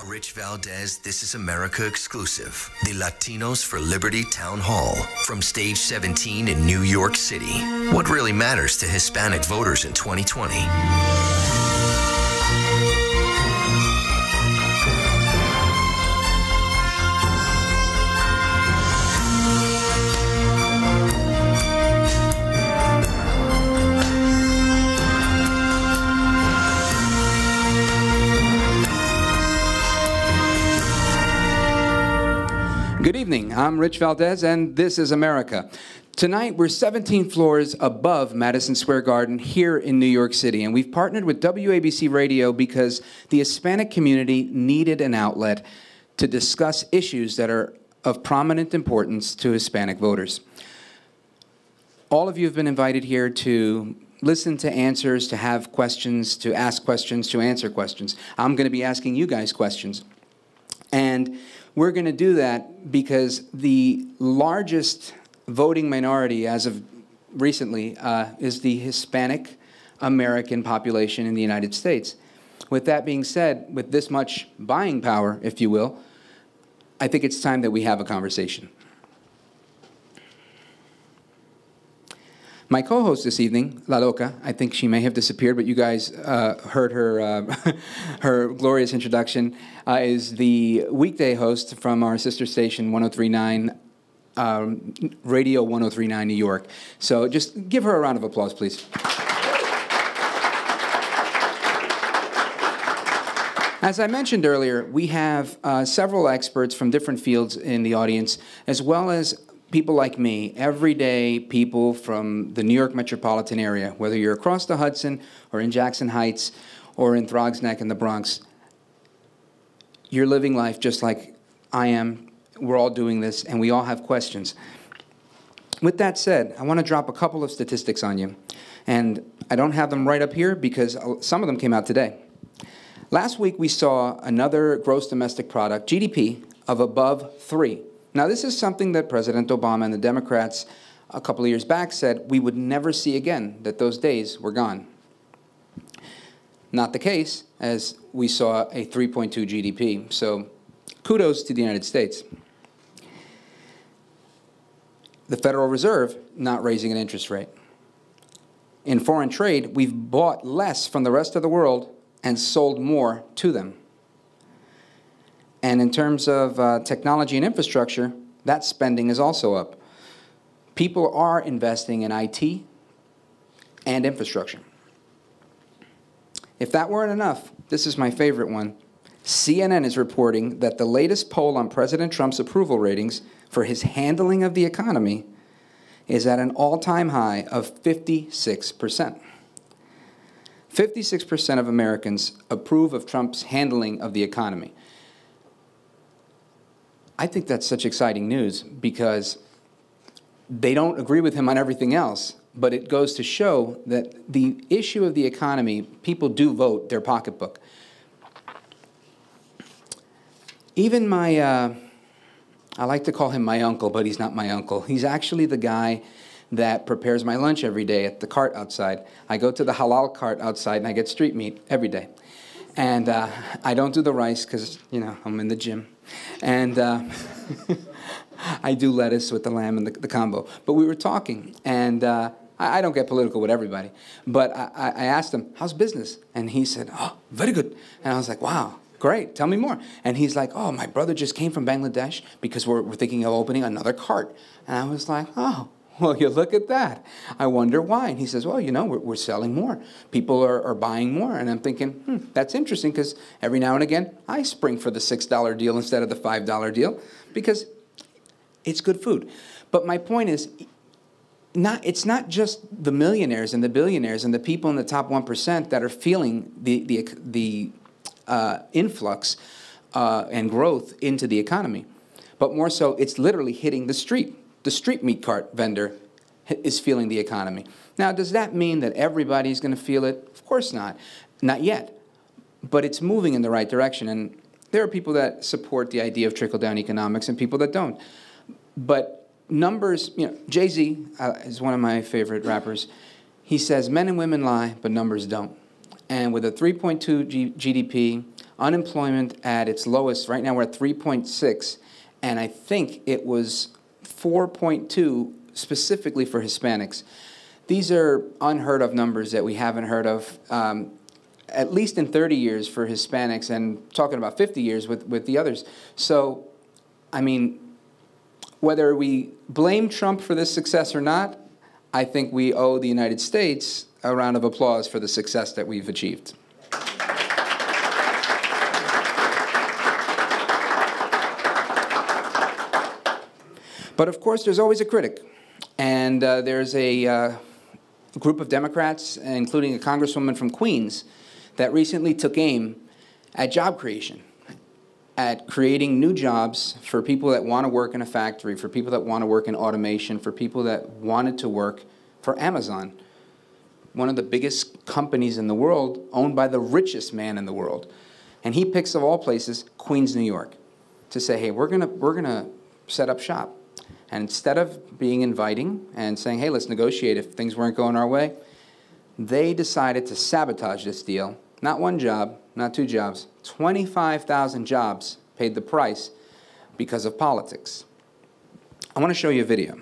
A Rich Valdez This Is America exclusive. The Latinos for Liberty Town Hall from Stage 17 in New York City. What really matters to Hispanic voters in 2020? Good evening, I'm Rich Valdez, and this is America. Tonight, we're 17 floors above Madison Square Garden here in New York City, and we've partnered with WABC Radio because the Hispanic community needed an outlet to discuss issues that are of prominent importance to Hispanic voters. All of you have been invited here to listen to answers, to have questions, to ask questions, to answer questions. I'm going to be asking you guys questions. And we're going to do that because the largest voting minority as of recently is the Hispanic American population in the United States. With that being said, with this much buying power, if you will, I think it's time that we have a conversation. My co-host this evening, La Loca, I think she may have disappeared, but you guys heard her, her glorious introduction, is the weekday host from our sister station, 103.9, Radio 103.9 New York. So just give her a round of applause, please. As I mentioned earlier, we have several experts from different fields in the audience, as well as people like me, everyday people from the New York metropolitan area, whether you're across the Hudson or in Jackson Heights or in Throgs Neck in the Bronx. You're living life just like I am. We're all doing this, and we all have questions. With that said, I want to drop a couple of statistics on you. And I don't have them right up here because some of them came out today. Last week, we saw another gross domestic product, GDP, of above 3. Now, this is something that President Obama and the Democrats a couple of years back said we would never see again, that those days were gone. Not the case, as we saw a 3.2 GDP. So kudos to the United States. The Federal Reserve not raising an interest rate. In foreign trade, we've bought less from the rest of the world and sold more to them. And in terms of technology and infrastructure, that spending is also up. People are investing in IT and infrastructure. If that weren't enough, this is my favorite one. CNN is reporting that the latest poll on President Trump's approval ratings for his handling of the economy is at an all-time high of 56%. 56% of Americans approve of Trump's handling of the economy. I think that's such exciting news because they don't agree with him on everything else, but it goes to show that the issue of the economy, people do vote their pocketbook. Even my, I like to call him my uncle, but he's not my uncle. He's actually the guy that prepares my lunch every day at the cart outside. I go to the halal cart outside and I get street meat every day. And I don't do the rice because, you know, I'm in the gym. And I do lettuce with the lamb and the combo. But we were talking, and I don't get political with everybody. But I asked him, how's business? And he said, oh, very good. And I was like, wow, great, tell me more. And he's like, oh, my brother just came from Bangladesh because we're thinking of opening another cart. And I was like, oh. Well, you look at that. I wonder why. And he says, well, you know, we're selling more. People are buying more. And I'm thinking, that's interesting because every now and again, I spring for the $6 deal instead of the $5 deal because it's good food. But my point is, it's not just the millionaires and the billionaires and the people in the top 1% that are feeling the influx and growth into the economy. But more so, it's literally hitting the street. The street meat cart vendor is feeling the economy. Now, does that mean that everybody's going to feel it? Of course not. Not yet. But it's moving in the right direction. And there are people that support the idea of trickle-down economics and people that don't. But numbers, you know, Jay-Z is one of my favorite rappers. He says, men and women lie, but numbers don't. And with a 3.2 GDP, unemployment at its lowest. Right now we're at 3.6, and I think it was 4.2 specifically for Hispanics. These are unheard of numbers that we haven't heard of, at least in 30 years for Hispanics, and talking about 50 years with the others. So, I mean, whether we blame Trump for this success or not, I think we owe the United States a round of applause for the success that we've achieved. But of course, there's always a critic. And there's a group of Democrats, including a congresswoman from Queens, that recently took aim at job creation, at creating new jobs for people that want to work in a factory, for people that want to work in automation, for people that wanted to work for Amazon, one of the biggest companies in the world, owned by the richest man in the world. And he picks, of all places, Queens, New York, to say, hey, we're gonna set up shop. And instead of being inviting and saying, hey, let's negotiate if things weren't going our way, they decided to sabotage this deal. Not one job, not two jobs, 25,000 jobs paid the price because of politics. I want to show you a video.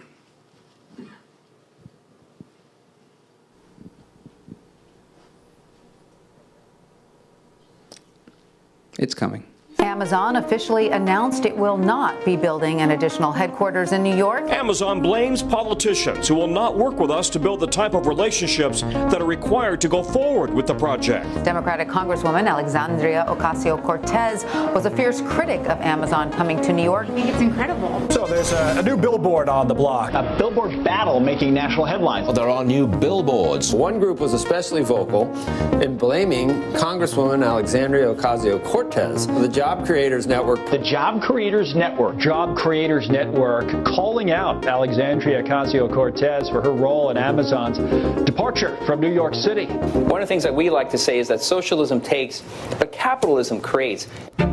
It's coming. Amazon officially announced it will not be building an additional headquarters in New York. Amazon blames politicians who will not work with us to build the type of relationships that are required to go forward with the project. Democratic Congresswoman Alexandria Ocasio-Cortez was a fierce critic of Amazon coming to New York. I think it's incredible. So there's a new billboard on the block. A billboard battle making national headlines. There are new billboards. One group was especially vocal in blaming Congresswoman Alexandria Ocasio-Cortez for the Job Creators Network. The Job Creators Network. Job Creators Network calling out Alexandria Ocasio-Cortez for her role in Amazon's departure from New York City. One of the things that we like to say is that socialism takes, but capitalism creates. The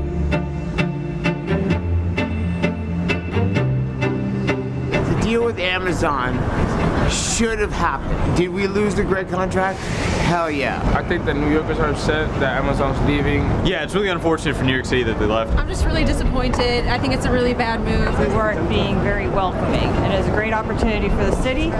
deal with Amazon should have happened. Did we lose the great contract? Hell yeah. I think that New Yorkers are upset that Amazon's leaving. Yeah, it's really unfortunate for New York City that they left. I'm just really disappointed. I think it's a really bad move. We weren't being very welcoming. It is a great opportunity for the city.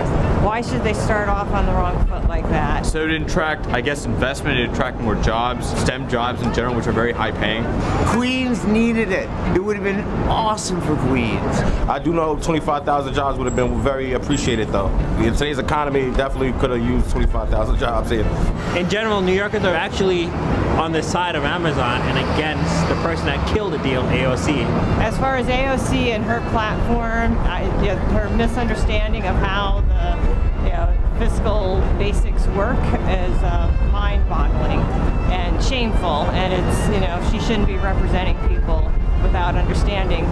Why should they start off on the wrong foot like that? So it attract, I guess, investment, it attract more jobs, STEM jobs in general, which are very high paying. Queens needed it. It would have been awesome for Queens. I do know 25,000 jobs would have been very appreciated though. In today's economy, definitely could have used 25,000 jobs here. In general, New Yorkers are actually on the side of Amazon and against the person that killed the deal, AOC. As far as AOC and her platform, her misunderstanding of how the fiscal basics work is mind-boggling and shameful. And it's, she shouldn't be representing people without understanding,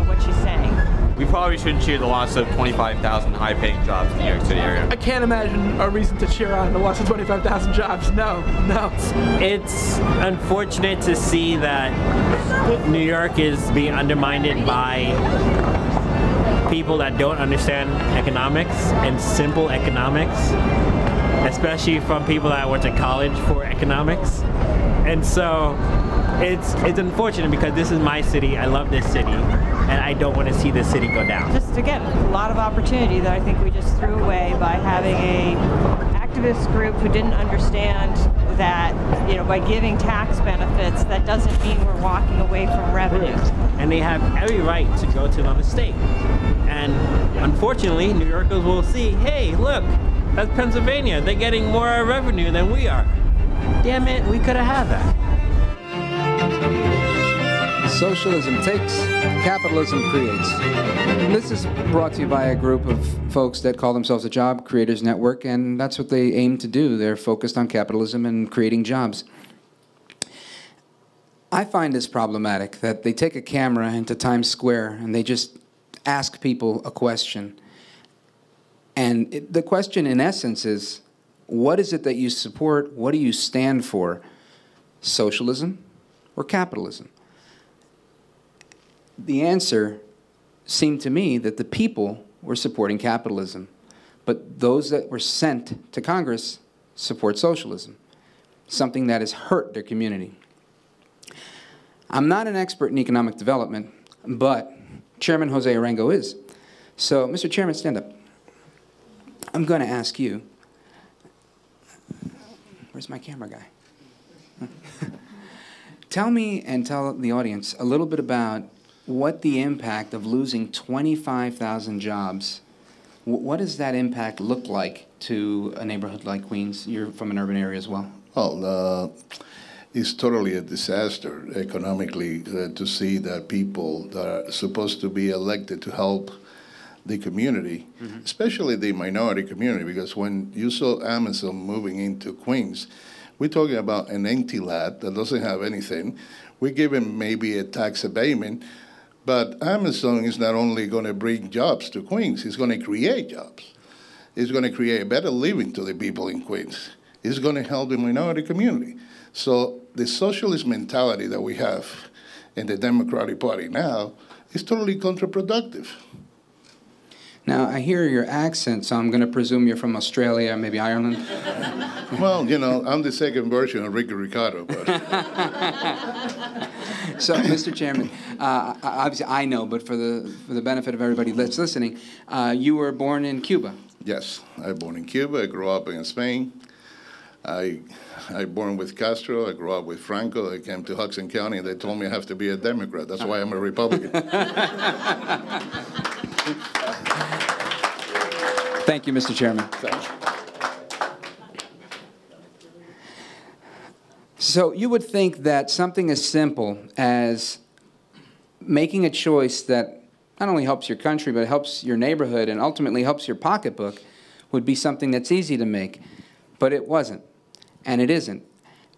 what she's saying. We probably shouldn't cheer the loss of 25,000 high-paying jobs in the New York City area. I can't imagine a reason to cheer on the loss of 25,000 jobs. No. It's unfortunate to see that New York is being undermined by people that don't understand economics and simple economics, especially from people that went to college for economics. And so it's unfortunate because this is my city. I love this city. And I don't want to see this city go down. Just, again, a lot of opportunity that I think we just threw away by having a activist group who didn't understand that, by giving tax benefits, that doesn't mean we're walking away from revenue. And they have every right to go to another state. And unfortunately, New Yorkers will see, hey, look, that's Pennsylvania. They're getting more revenue than we are. Damn it, we could have had that. Socialism takes, capitalism creates. This is brought to you by a group of folks that call themselves the Job Creators Network, and that's what they aim to do. They're focused on capitalism and creating jobs. I find this problematic, that they take a camera into Times Square and they just ask people a question. And the question, in essence, is, what is it that you support? What do you stand for? Socialism or capitalism? The answer seemed to me that the people were supporting capitalism, but those that were sent to Congress support socialism, something that has hurt their community. I'm not an expert in economic development, but Chairman Jose Arango is. So, Mr. Chairman, stand up. I'm going to ask you, where's my camera guy? Tell me and tell the audience a little bit about what the impact of losing 25,000 jobs, what does that impact look like to a neighborhood like Queens? You're from an urban area as well. Well, it's totally a disaster economically to see that people that are supposed to be elected to help the community, especially the minority community, because when you saw Amazon moving into Queens, we're talking about an empty lot that doesn't have anything. We give them maybe a tax abatement, but Amazon is not only going to bring jobs to Queens, it's going to create jobs. It's going to create a better living to the people in Queens. It's going to help the minority community. So the socialist mentality that we have in the Democratic Party now is totally counterproductive. Now, I hear your accent, so I'm going to presume you're from Australia, maybe Ireland. Well, you know, I'm the second version of Ricky Ricardo. But. So, Mr. Chairman, obviously I know, but for the benefit of everybody that's listening, you were born in Cuba. Yes, I was born in Cuba. I grew up in Spain. I born with Castro. I grew up with Franco. I came to Hudson County, and they told me I have to be a Democrat. That's why I'm a Republican. Thank you, Mr. Chairman. So you would think that something as simple as making a choice that not only helps your country, but helps your neighborhood and ultimately helps your pocketbook would be something that's easy to make. But it wasn't, and it isn't.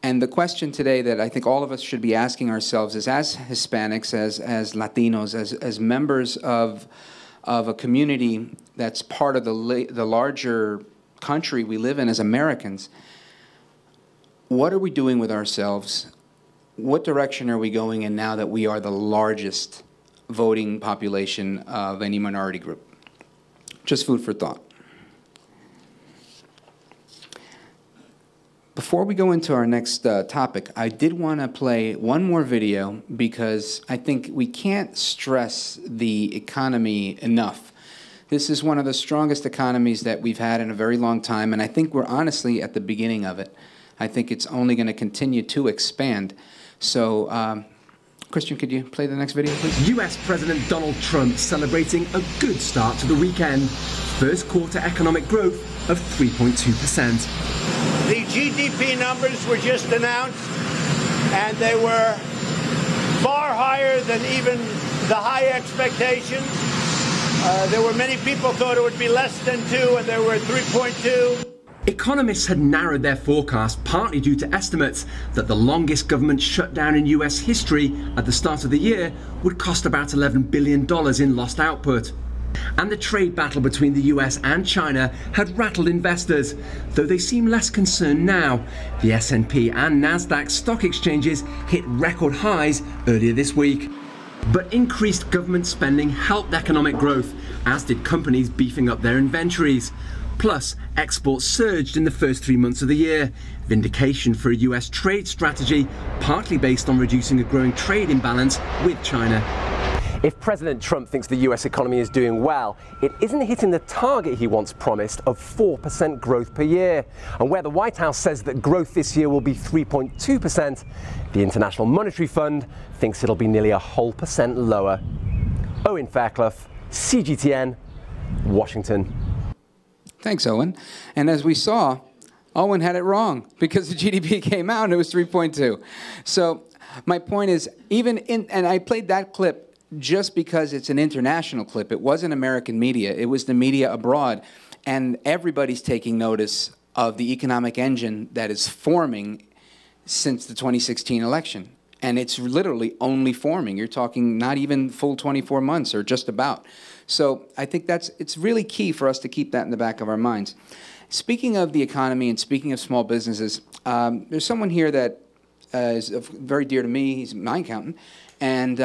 And the question today that I think all of us should be asking ourselves is, as Hispanics, as Latinos, as members of a community that's part of the larger country we live in as Americans, what are we doing with ourselves? What direction are we going in now that we are the largest voting population of any minority group? Just food for thought. Before we go into our next topic, I did want to play one more video because I think we can't stress the economy enough. This is one of the strongest economies that we've had in a very long time, and I think we're honestly at the beginning of it. I think it's only going to continue to expand. So, Christian, could you play the next video, please? US President Donald Trump celebrating a good start to the weekend. First quarter economic growth of 3.2%. The GDP numbers were just announced, and they were far higher than even the high expectations. There were many people thought it would be less than 2, and they were 3.2. Economists had narrowed their forecast partly due to estimates that the longest government shutdown in US history at the start of the year would cost about $11 billion in lost output. And the trade battle between the US and China had rattled investors, though they seem less concerned now. The S&P and Nasdaq stock exchanges hit record highs earlier this week. But increased government spending helped economic growth, as did companies beefing up their inventories. Plus, exports surged in the first 3 months of the year. Vindication for a US trade strategy, partly based on reducing a growing trade imbalance with China. If President Trump thinks the US economy is doing well, it isn't hitting the target he once promised of 4% growth per year. And where the White House says that growth this year will be 3.2%, the International Monetary Fund thinks it'll be nearly a whole percent lower. Owen Fairclough, CGTN, Washington. Thanks, Owen. And as we saw, Owen had it wrong because the GDP came out and it was 3.2. So my point is, and I played that clip just because it's an international clip. It wasn't American media. It was the media abroad. And everybody's taking notice of the economic engine that is forming since the 2016 election. And it's literally only forming. You're talking not even full 24 months or just about. So I think it's really key for us to keep that in the back of our minds. Speaking of the economy and speaking of small businesses, there's someone here that is very dear to me. He's my accountant. And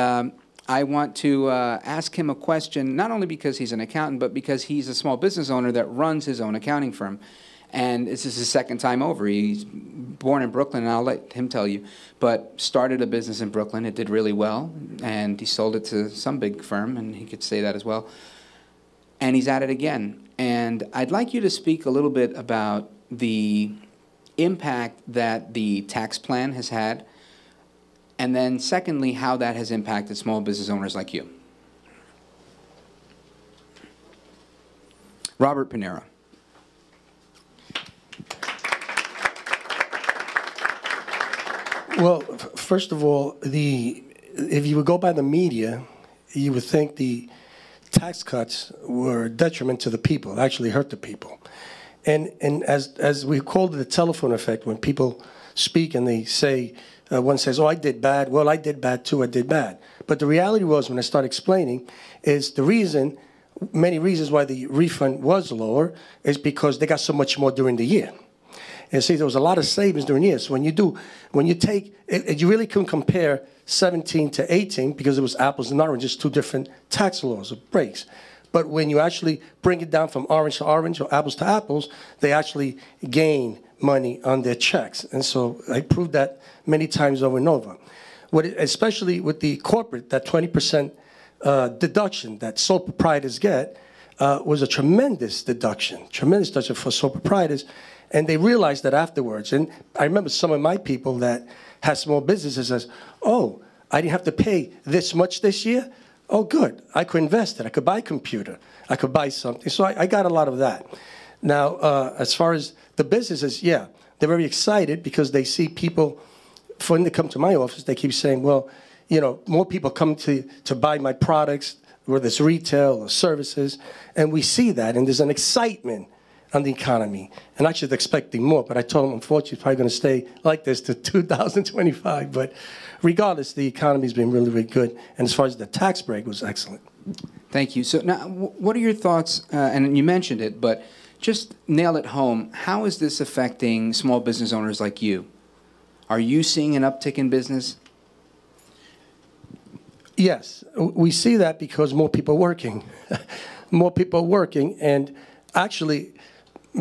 I want to ask him a question, not only because he's an accountant, but because he's a small business owner that runs his own accounting firm. And this is his second time over. He's born in Brooklyn, and I'll let him tell you, but started a business in Brooklyn. It did really well, and he sold it to some big firm, and he could say that as well. And he's at it again. And I'd like you to speak a little bit about the impact that the tax plan has had, and then secondly, how that has impacted small business owners like you. Robert Pinero. Well, first of all, if you would go by the media, you would think the tax cuts were a detriment to the people. It actually hurt the people. And as we called it the telephone effect, when people speak and they say, one says, oh, I did bad. Well, I did bad too, I did bad. But the reality was, when I started explaining, is the reason, many reasons why the refund was lower is because they got so much more during the year. And see, there was a lot of savings during the year. So when you take, you really couldn't compare 17 to 18 because it was apples and oranges, two different tax laws or breaks. But when you actually bring it down from orange to orange or apples to apples, they actually gain money on their checks. And so I proved that many times over and over. Especially with the corporate, that 20% deduction that sole proprietors get was a tremendous deduction for sole proprietors. And they realized that afterwards. And I remember some of my people that had small businesses says, oh, I didn't have to pay this much this year? Oh, good. I could invest it. I could buy a computer. I could buy something. So I got a lot of that. Now, as far as the businesses, yeah, they're very excited because they see people, when they come to my office, they keep saying, well, you know, more people come to buy my products, whether it's retail or services, and we see that, and there's an excitement on the economy. And actually, they're expecting more, but I told them, unfortunately, it's probably going to stay like this to 2025. But regardless, the economy's been really, really good. And as far as the tax break, was excellent. Thank you. So now, what are your thoughts, and you mentioned it, but just nail it home, how is this affecting small business owners like you? Are you seeing an uptick in business? Yes, we see that because more people are working. More people are working, and actually,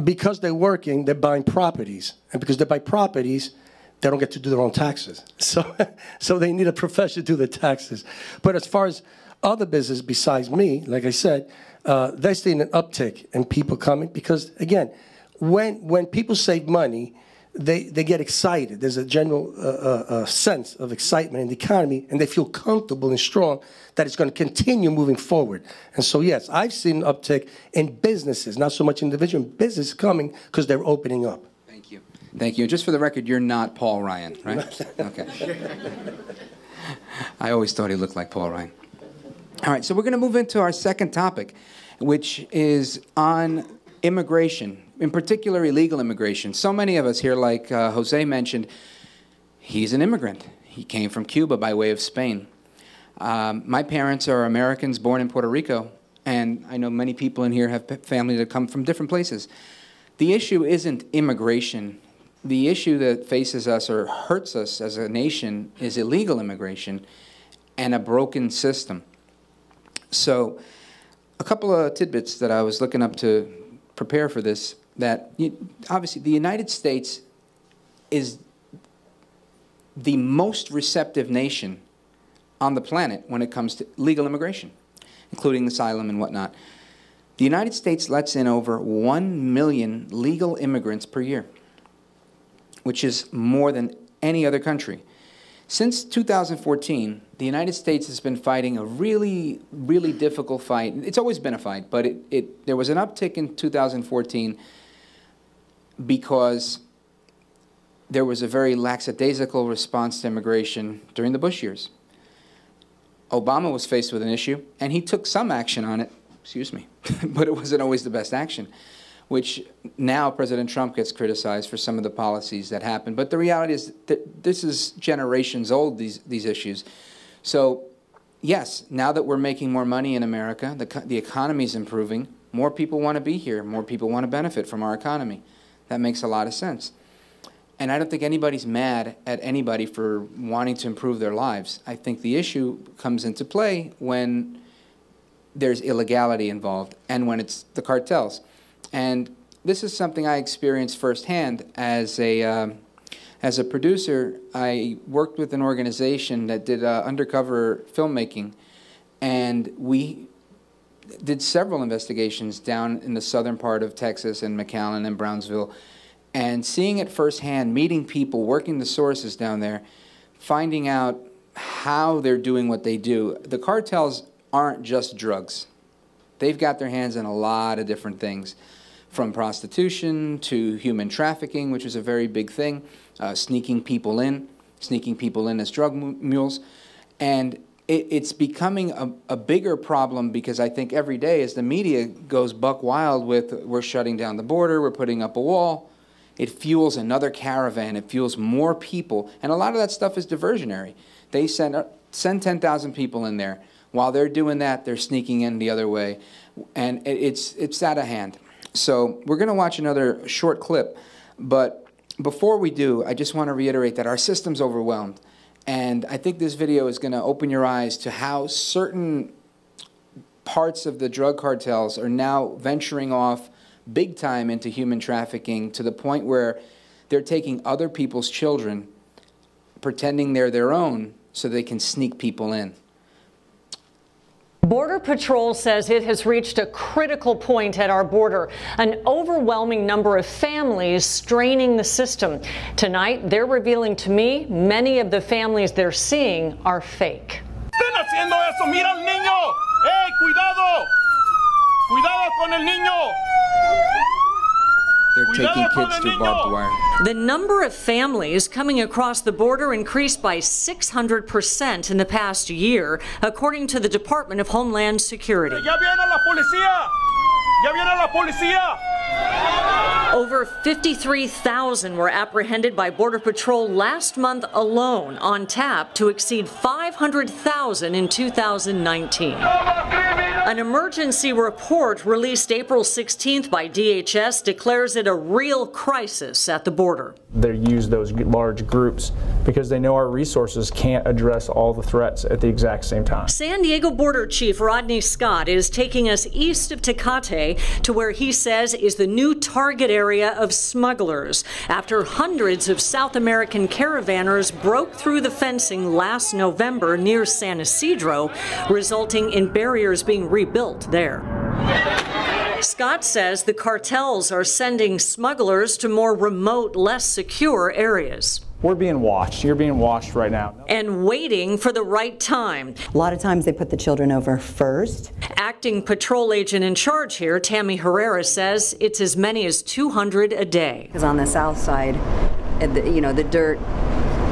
because they're working, they're buying properties. And because they buy properties, they don't get to do their own taxes. So they need a profession to do their taxes. But as far as other business besides me, like I said, they're seeing an uptick in people coming because, again, when people save money, they get excited. There's a general sense of excitement in the economy, and they feel comfortable and strong that it's going to continue moving forward. And so, yes, I've seen an uptick in businesses, not so much individual business coming because they're opening up. Thank you. Thank you. Just for the record, you're not Paul Ryan, right? Okay. I always thought he looked like Paul Ryan. All right, so we're going to move into our second topic, which is on immigration, in particular illegal immigration. So many of us here, like Jose mentioned, he's an immigrant. He came from Cuba by way of Spain. My parents are Americans born in Puerto Rico, and I know many people in here have family that come from different places. The issue isn't immigration. The issue that faces us or hurts us as a nation is illegal immigration and a broken system. So a couple of tidbits that I was looking up to prepare for this, that obviously the United States is the most receptive nation on the planet when it comes to legal immigration, including asylum and whatnot. The United States lets in over 1 million legal immigrants per year, which is more than any other country. Since 2014, the United States has been fighting a really, really difficult fight. It's always been a fight, but there was an uptick in 2014 because there was a very lackadaisical response to immigration during the Bush years. Obama was faced with an issue, and he took some action on it, excuse me, but it wasn't always the best action, which now President Trump gets criticized for some of the policies that happened. But the reality is that this is generations old, these issues. So, yes, now that we're making more money in America, the economy is improving, more people want to be here, more people want to benefit from our economy. That makes a lot of sense. And I don't think anybody's mad at anybody for wanting to improve their lives. I think the issue comes into play when there's illegality involved and when it's the cartels. And this is something I experienced firsthand as a As a producer, I worked with an organization that did undercover filmmaking, and we did several investigations down in the southern part of Texas and McAllen and Brownsville, and seeing it firsthand, meeting people, working the sources down there, finding out how they're doing what they do. The cartels aren't just drugs. They've got their hands in a lot of different things, from prostitution to human trafficking, which is a very big thing, sneaking people in as drug mules. And it's becoming a bigger problem, because I think every day as the media goes buck wild with, we're shutting down the border, we're putting up a wall, it fuels another caravan, it fuels more people, and a lot of that stuff is diversionary. They send 10,000 people in there. While they're doing that, they're sneaking in the other way, and it's out of hand. So we're going to watch another short clip, but before we do, I just want to reiterate that our system's overwhelmed, and I think this video is going to open your eyes to how certain parts of the drug cartels are now venturing off big time into human trafficking, to the point where they're taking other people's children, pretending they're their own, so they can sneak people in. Border Patrol says it has reached a critical point at our border. An overwhelming number of families straining the system. Tonight, they're revealing to me many of the families they're seeing are fake. ¡Estén haciendo eso! ¡Mira al niño! ¡Ey, cuidado! ¡Cuidado con el niño! They're taking kids through barbed wire. The number of families coming across the border increased by 600% in the past year, according to the Department of Homeland Security. ¡Ya viene la policía! ¡Ya viene la policía! Over 53,000 were apprehended by Border Patrol last month alone, on tap to exceed 500,000 in 2019. An emergency report released April 16th by DHS declares it a real crisis at the border. They use those large groups because they know our resources can't address all the threats at the exact same time. San Diego Border Chief Rodney Scott is taking us east of Tecate to where he says is the new target area of smugglers, after hundreds of South American caravanners broke through the fencing last November near San Isidro, resulting in barriers being rebuilt there. Scott says the cartels are sending smugglers to more remote, less secure areas. We're being watched. You're being watched right now. And waiting for the right time. A lot of times they put the children over first. Acting patrol agent in charge here, Tammy Herrera, says it's as many as 200 a day. Because on the south side, the dirt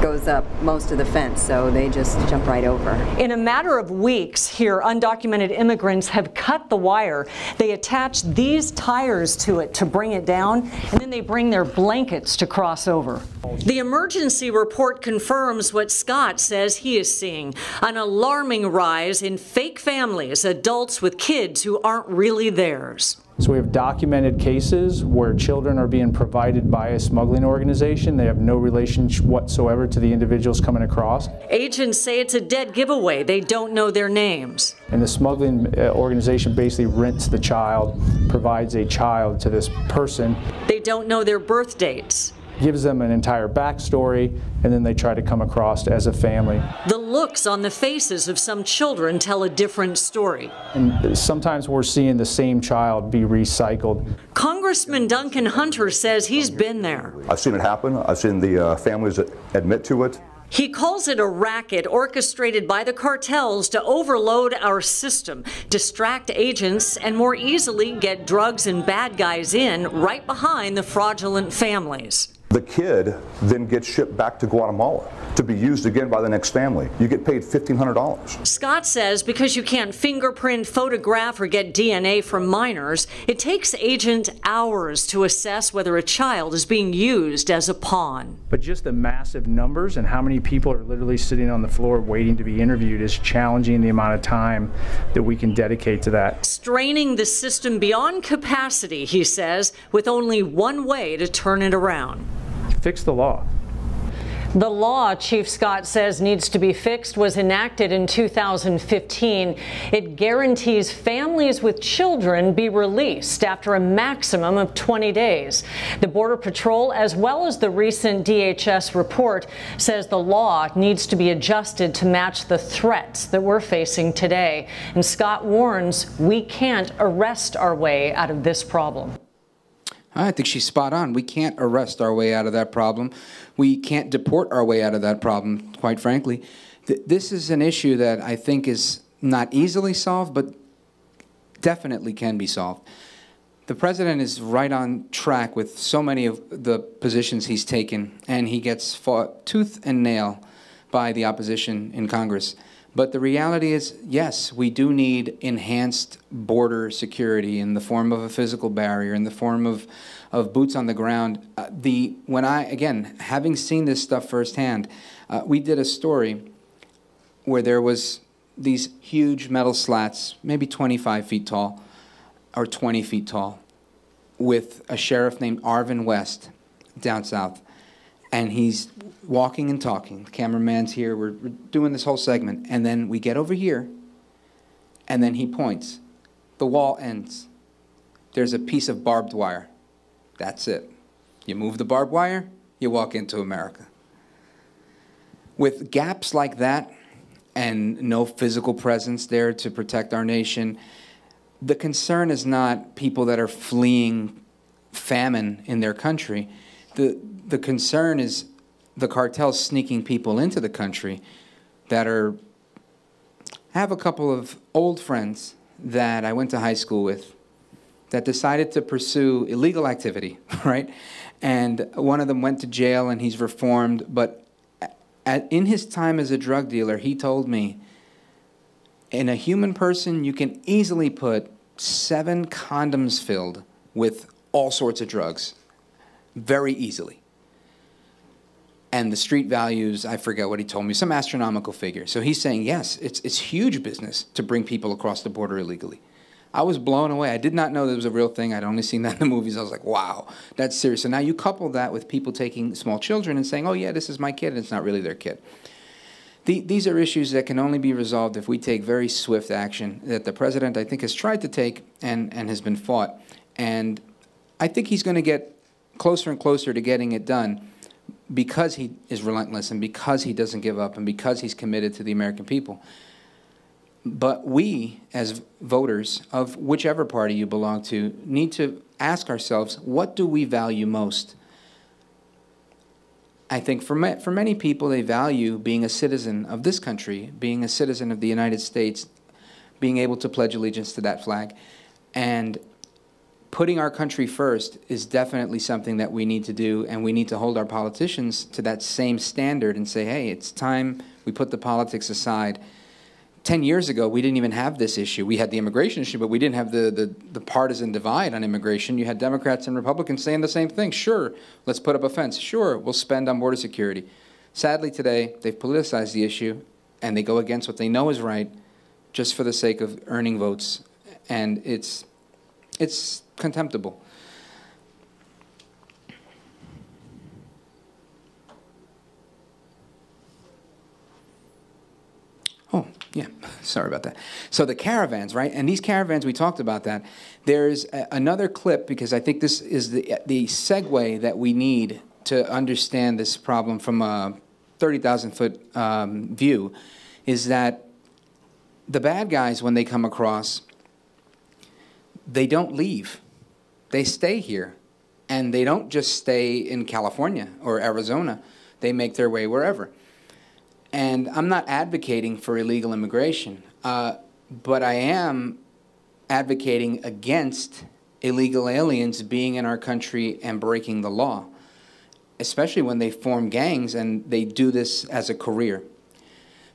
goes up most of the fence, so they just jump right over. In a matter of weeks here, undocumented immigrants have cut the wire. They attach these tires to it to bring it down, and then they bring their blankets to cross over. The emergency report confirms what Scott says he is seeing, an alarming rise in fake families, adults with kids who aren't really theirs. So we have documented cases where children are being provided by a smuggling organization. They have no relation whatsoever to the individuals coming across. Agents say it's a dead giveaway. They don't know their names. And the smuggling organization basically rents the child, provides a child to this person. They don't know their birth dates. Gives them an entire backstory, and then they try to come across as a family. The looks on the faces of some children tell a different story. And sometimes we're seeing the same child be recycled. Congressman Duncan Hunter says he's been there. I've seen it happen. I've seen the families that admit to it. He calls it a racket orchestrated by the cartels to overload our system, distract agents, and more easily get drugs and bad guys in right behind the fraudulent families. The kid then gets shipped back to Guatemala to be used again by the next family. You get paid $1,500. Scott says because you can't fingerprint, photograph, or get DNA from minors, it takes agents hours to assess whether a child is being used as a pawn. But just the massive numbers and how many people are literally sitting on the floor waiting to be interviewed is challenging the amount of time that we can dedicate to that. Straining the system beyond capacity, he says, with only one way to turn it around. Fix the law. The law, Chief Scott says, needs to be fixed was enacted in 2015. It guarantees families with children be released after a maximum of 20 days. The Border Patrol, as well as the recent DHS report, says the law needs to be adjusted to match the threats that we're facing today. And Scott warns we can't arrest our way out of this problem. I think she's spot on. We can't arrest our way out of that problem. We can't deport our way out of that problem, quite frankly. This is an issue that I think is not easily solved, but definitely can be solved. The president is right on track with so many of the positions he's taken, and he gets fought tooth and nail by the opposition in Congress. But the reality is, yes, we do need enhanced border security in the form of a physical barrier, in the form of boots on the ground. Again, having seen this stuff firsthand, we did a story where there was these huge metal slats, maybe 25 feet tall or 20 feet tall, with a sheriff named Arvin West down south. And he's walking and talking. The cameraman's here. We're doing this whole segment. And then we get over here, and then he points. The wall ends. There's a piece of barbed wire. That's it. You move the barbed wire, you walk into America. With gaps like that and no physical presence there to protect our nation, the concern is not people that are fleeing famine in their country. The concern is the cartels sneaking people into the country that are... I have a couple of old friends that I went to high school with that decided to pursue illegal activity, right? And one of them went to jail and he's reformed, but in his time as a drug dealer, he told me, in a human person, you can easily put 7 condoms filled with all sorts of drugs, very easily. And the street values, I forget what he told me, some astronomical figure. So he's saying, yes, it's huge business to bring people across the border illegally. I was blown away. I did not know that was a real thing. I'd only seen that in the movies. I was like, wow, that's serious. So now you couple that with people taking small children and saying, oh, yeah, this is my kid, and it's not really their kid. These are issues that can only be resolved if we take very swift action that the president, I think, has tried to take and has been fought. And I think he's going to get closer and closer to getting it done because he is relentless and because he doesn't give up and because he's committed to the American people. But we, as voters of whichever party you belong to, need to ask ourselves, what do we value most? I think for many people, they value being a citizen of this country, being a citizen of the United States, being able to pledge allegiance to that flag. And putting our country first is definitely something that we need to do, and we need to hold our politicians to that same standard and say, hey, it's time we put the politics aside. 10 years ago, we didn't even have this issue. We had the immigration issue, but we didn't have the partisan divide on immigration. You had Democrats and Republicans saying the same thing. Sure, let's put up a fence. Sure, we'll spend on border security. Sadly today, they've politicized the issue, and they go against what they know is right just for the sake of earning votes. And it's contemptible. Oh, yeah, sorry about that. So the caravans, right? And these caravans, we talked about that. There's another clip, because I think this is the segue that we need to understand this problem from a 30,000-foot view, is that the bad guys, when they come across, they don't leave. They stay here. And they don't just stay in California or Arizona. They make their way wherever. And I'm not advocating for illegal immigration, but I am advocating against illegal aliens being in our country and breaking the law, especially when they form gangs and they do this as a career.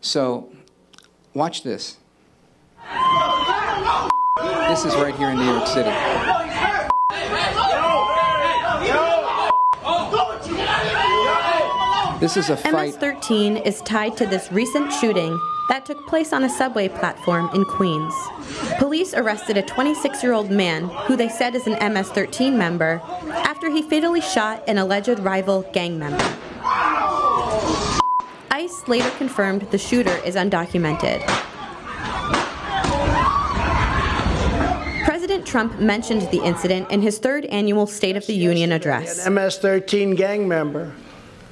So watch this. This is right here in New York City. This is a fight. MS-13 is tied to this recent shooting that took place on a subway platform in Queens. Police arrested a 26-year-old man who they said is an MS-13 member after he fatally shot an alleged rival gang member. ICE later confirmed the shooter is undocumented. President Trump mentioned the incident in his third annual State of the Union address. An MS-13 gang member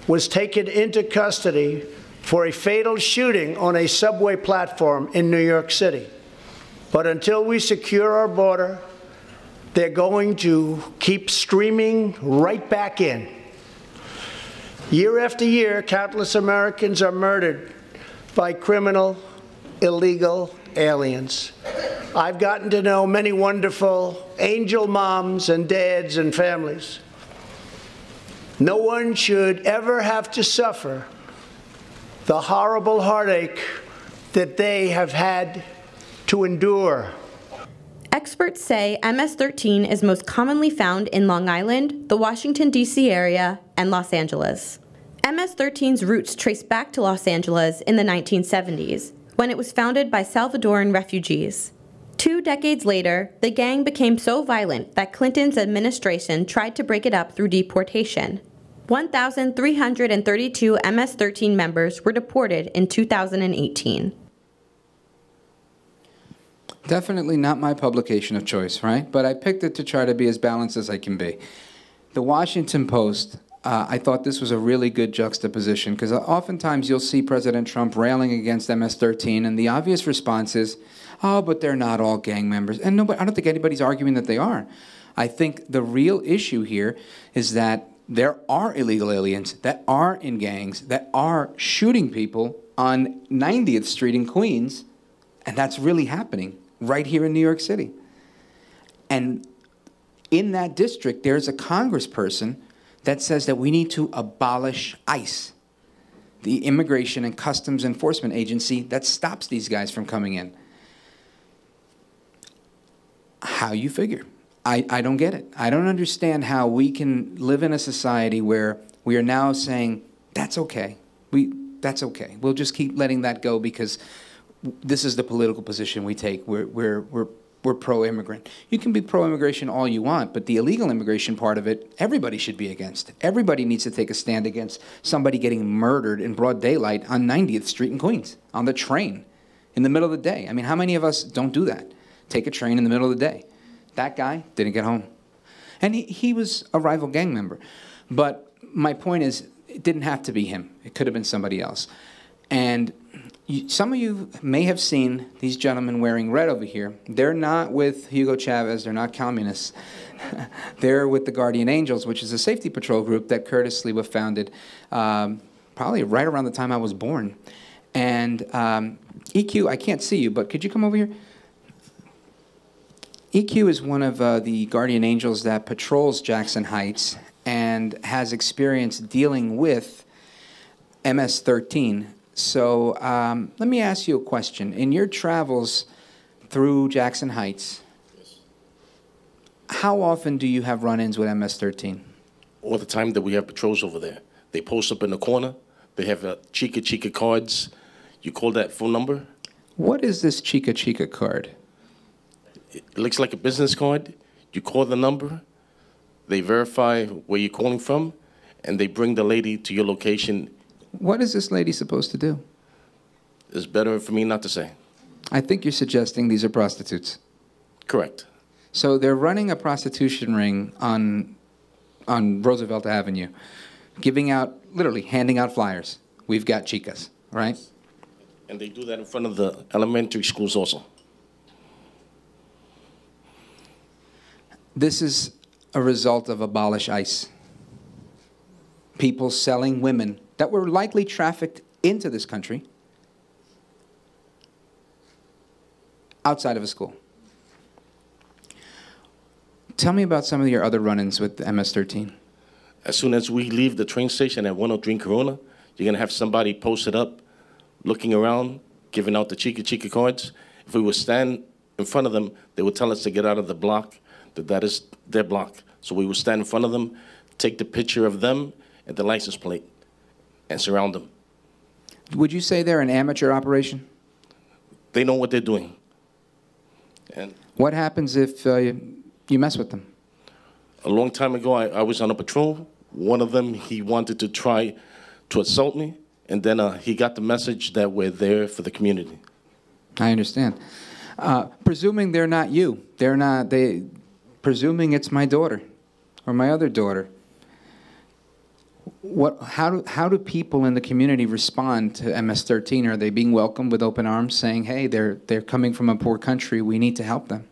was taken into custody for a fatal shooting on a subway platform in New York City. But until we secure our border, they're going to keep streaming right back in. Year after year, countless Americans are murdered by criminal, illegal aliens. I've gotten to know many wonderful angel moms and dads and families. No one should ever have to suffer the horrible heartache that they have had to endure. Experts say MS-13 is most commonly found in Long Island, the Washington, D.C. area, and Los Angeles. MS-13's roots trace back to Los Angeles in the 1970s, when it was founded by Salvadoran refugees. 2 decades later, the gang became so violent that Clinton's administration tried to break it up through deportation. 1,332 MS-13 members were deported in 2018. Definitely not my publication of choice, right? But I picked it to try to be as balanced as I can be. The Washington Post, I thought this was a really good juxtaposition, because oftentimes you'll see President Trump railing against MS-13, and the obvious response is, oh, but they're not all gang members. And nobody, I don't think anybody's arguing that they are. I think the real issue here is that there are illegal aliens that are in gangs, that are shooting people on 90th Street in Queens, and that's really happening right here in New York City. And in that district, there's a congressperson that says that we need to abolish ICE, the Immigration and Customs Enforcement Agency that stops these guys from coming in. How you figure? I don't get it. I don't understand how we can live in a society where we are now saying, that's okay. That's okay. We'll just keep letting that go because this is the political position we take. We're pro-immigrant. You can be pro-immigration all you want, but the illegal immigration part of it, everybody should be against. Everybody needs to take a stand against somebody getting murdered in broad daylight on 90th Street in Queens, on the train, in the middle of the day. I mean, how many of us don't do that? Take a train in the middle of the day. That guy didn't get home. And he was a rival gang member. But my point is, it didn't have to be him. It could have been somebody else. And some of you may have seen these gentlemen wearing red over here. They're not with Hugo Chavez. They're not communists. They're with the Guardian Angels, which is a safety patrol group that Curtis Lee founded probably right around the time I was born. And EQ, I can't see you, but could you come over here? EQ is one of the Guardian Angels that patrols Jackson Heights and has experience dealing with MS-13. So let me ask you a question. In your travels through Jackson Heights, how often do you have run-ins with MS-13? All the time that we have patrols over there. They post up in the corner. They have Chica Chica cards. You call that phone number. What is this Chica Chica card? It looks like a business card. You call the number. They verify where you're calling from, and they bring the lady to your location. What is this lady supposed to do? It's better for me not to say. I think you're suggesting these are prostitutes. Correct. So they're running a prostitution ring on Roosevelt Avenue, giving out, literally handing out flyers. We've got chicas, right? And they do that in front of the elementary schools also. This is a result of Abolish ICE. People selling women that were likely trafficked into this country outside of a school. Tell me about some of your other run-ins with MS-13. As soon as we leave the train station at 103 Corona, you're going to have somebody posted up, looking around, giving out the Chica Chica cards. If we would stand in front of them, they would tell us to get out of the block, that is their block. So we would stand in front of them, take the picture of them and the license plate, and surround them. Would you say they're an amateur operation? They know what they're doing. And what happens if you mess with them? A long time ago, I was on a patrol. One of them, he wanted to try to assault me, and then he got the message that we're there for the community. I understand. Presuming they're not you, presuming it's my daughter or my other daughter, how do people in the community respond to MS-13? Are they being welcomed with open arms, saying, hey, they're coming from a poor country, we need to help them?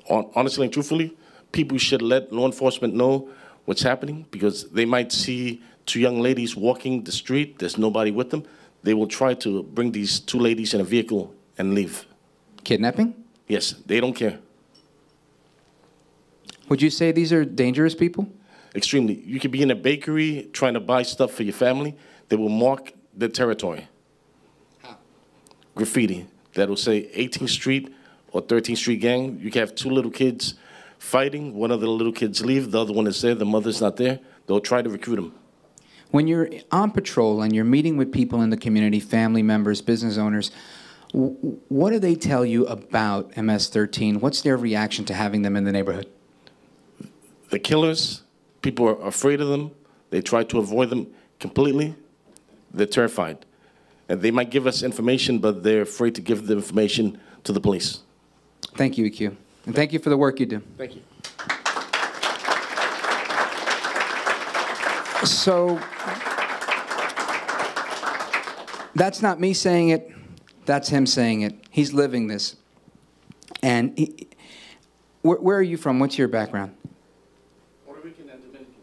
Honestly and truthfully, people should let law enforcement know what's happening, because they might see two young ladies walking the street, there's nobody with them. They will try to bring these two ladies in a vehicle and leave. Kidnapping? Yes, they don't care. Would you say these are dangerous people? Extremely. You could be in a bakery trying to buy stuff for your family. They will mark the territory. How? Graffiti that will say 18th Street or 13th Street gang. You can have two little kids fighting. One of the little kids leave. The other one is there. The mother's not there. They'll try to recruit them. When you're on patrol and you're meeting with people in the community, family members, business owners, what do they tell you about MS-13? What's their reaction to having them in the neighborhood? The killers, people are afraid of them. They try to avoid them completely. They're terrified. And they might give us information, but they're afraid to give the information to the police. Thank you, EQ. And thank you for the work you do. Thank you. So, that's not me saying it. That's him saying it. He's living this. And where are you from? What's your background? Puerto Rican and Dominican.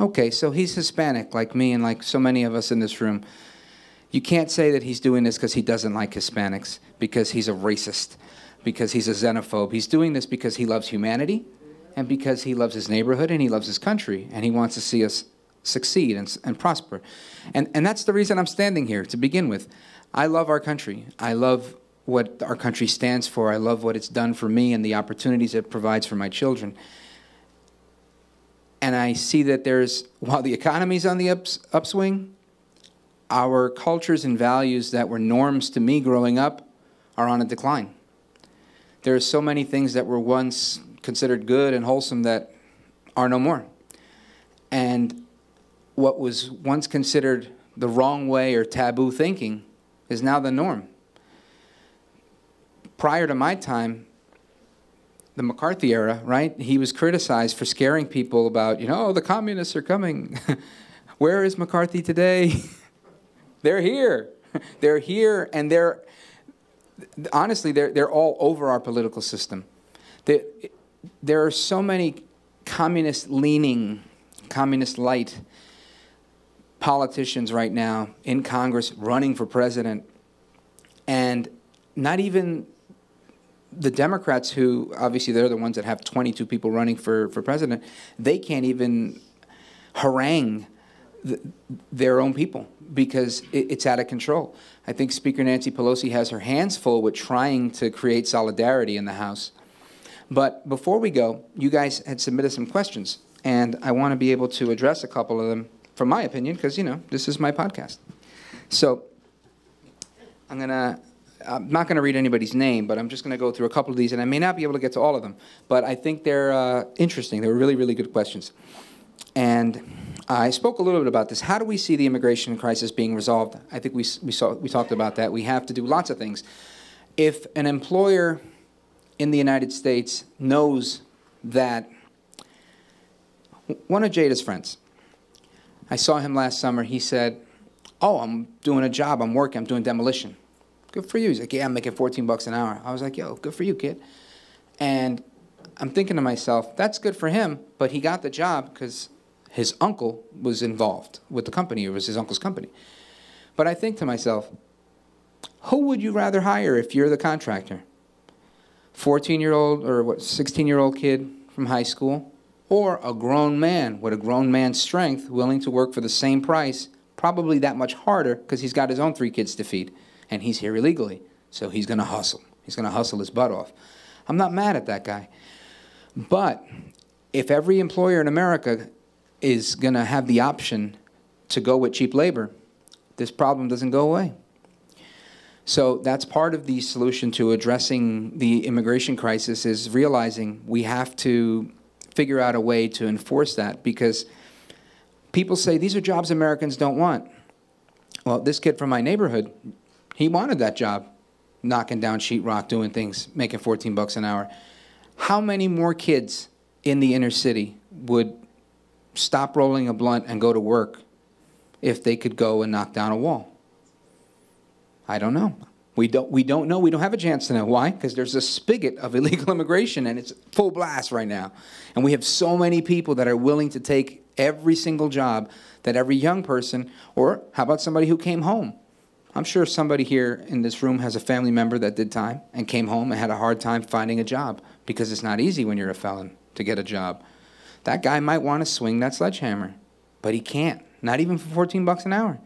Okay, so he's Hispanic, like me and like so many of us in this room. You can't say that he's doing this because he doesn't like Hispanics, because he's a racist, because he's a xenophobe. He's doing this because he loves humanity, and because he loves his neighborhood, and he loves his country, and he wants to see us succeed and prosper. And that's the reason I'm standing here, to begin with. I love our country. I love what our country stands for. I love what it's done for me and the opportunities it provides for my children. And I see that while the economy's on the upswing, our cultures and values that were norms to me growing up are on a decline. There are so many things that were once considered good and wholesome that are no more. And what was once considered the wrong way or taboo thinking is now the norm. Prior to my time, the McCarthy era, right, he was criticized for scaring people about, the communists are coming. Where is McCarthy today? They're here. They're here, and honestly, they're all over our political system. There are so many communist-leaning, communist-light politicians right now in Congress running for president, and not even the Democrats, who obviously they're the ones that have 22 people running for president, they can't even harangue their own people because it's out of control. I think Speaker Nancy Pelosi has her hands full with trying to create solidarity in the House. But before we go, you guys had submitted some questions, and I want to be able to address a couple of them from my opinion, because, this is my podcast. So I'm not going to read anybody's name, but I'm just going to go through a couple of these, and I may not be able to get to all of them, but I think they're interesting. They were really, really good questions. And I spoke a little bit about this. How do we see the immigration crisis being resolved? I think we talked about that. We have to do lots of things. If an employer in the United States knows that one of Jada's friends, I saw him last summer, he said, oh, I'm doing a job, I'm working, I'm doing demolition. Good for you. He's like, yeah, I'm making 14 bucks an hour. I was like, yo, good for you, kid. And I'm thinking to myself, that's good for him, but he got the job because his uncle was involved with the company. It was his uncle's company. But I think to myself, who would you rather hire if you're the contractor? 14-year-old or 16-year-old kid from high school, or a grown man with a grown man's strength willing to work for the same price, probably that much harder because he's got his own 3 kids to feed, and he's here illegally, so he's going to hustle. He's going to hustle his butt off. I'm not mad at that guy. But if every employer in America is going to have the option to go with cheap labor, this problem doesn't go away. So that's part of the solution to addressing the immigration crisis, is realizing we have to figure out a way to enforce that, because people say these are jobs Americans don't want. Well, this kid from my neighborhood, he wanted that job, knocking down sheetrock, doing things, making 14 bucks an hour. How many more kids in the inner city would stop rolling a blunt and go to work if they could go and knock down a wall? I don't know. We don't know. We don't have a chance to know. Why? Because there's a spigot of illegal immigration, and it's full blast right now. And we have so many people that are willing to take every single job that every young person, or how about somebody who came home? I'm sure somebody here in this room has a family member that did time and came home and had a hard time finding a job, because it's not easy when you're a felon to get a job. That guy might want to swing that sledgehammer, but he can't, not even for 14 bucks an hour,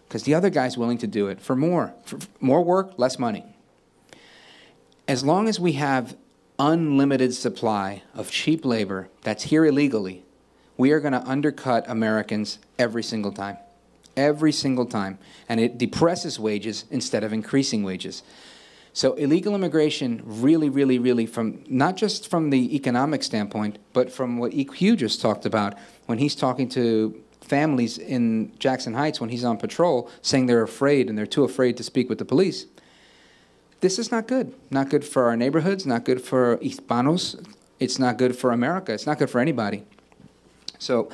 because the other guy's willing to do it for more work, less money. As long as we have unlimited supply of cheap labor that's here illegally, we are going to undercut Americans every single time. Every single time. And it depresses wages instead of increasing wages. So illegal immigration really, really, really, from not just from the economic standpoint, but from what EQ just talked about when he's talking to families in Jackson Heights when he's on patrol, saying they're afraid and they're too afraid to speak with the police. This is not good. Not good for our neighborhoods, not good for Hispanos. It's not good for America. It's not good for anybody. So